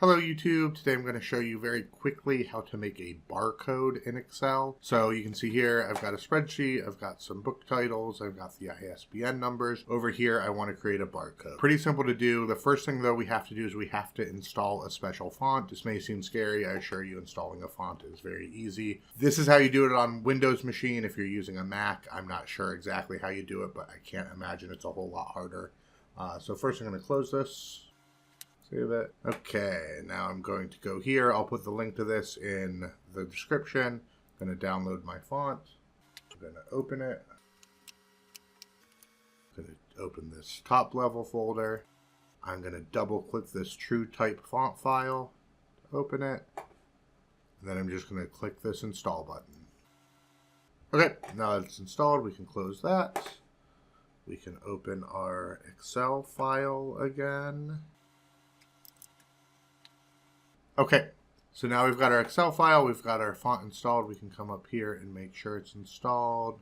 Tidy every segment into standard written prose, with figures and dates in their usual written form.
Hello YouTube, today I'm going to show you very quickly how to make a barcode in Excel. So you can see here I've got a spreadsheet, I've got some book titles, I've got the ISBN numbers. Over here I want to create a barcode. Pretty simple to do. The first thing though we have to do is we have to install a special font. This may seem scary, I assure you installing a font is very easy. This is how you do it on Windows machine. If you're using a Mac, I'm not sure exactly how you do it, but I can't imagine it's a whole lot harder. So first I'm going to close this. Save it. Okay, now I'm going to go here. I'll put the link to this in the description. I'm going to download my font. I'm going to open it. I'm going to open this top level folder. I'm going to double click this true type font file to open it. And then I'm just going to click this install button. Okay, now that it's installed, we can close that. We can open our Excel file again. Okay, so now we've got our Excel file, we've got our font installed. We can come up here and make sure it's installed.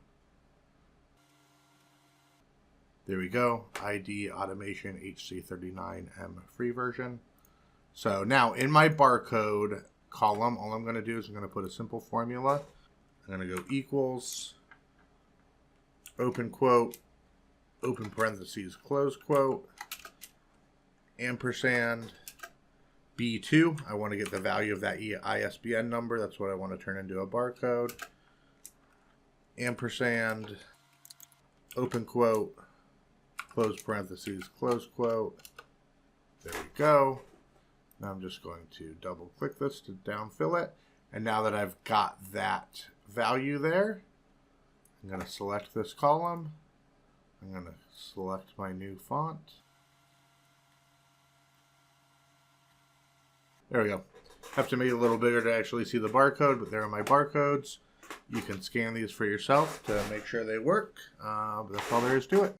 There we go, ID Automation HC39M free version. So now in my barcode column, all I'm going to do is I'm going to put a simple formula. I'm going to go equals, open quote, open parentheses, close quote, ampersand, B2, I want to get the value of that ISBN number. That's what I want to turn into a barcode. Ampersand, open quote, close parentheses, close quote. There we go. Now I'm just going to double click this to downfill it. And now that I've got that value there, I'm going to select this column. I'm going to select my new font. There we go. Have to make it a little bigger to actually see the barcode, but there are my barcodes. You can scan these for yourself to make sure they work. But that's all there is to it.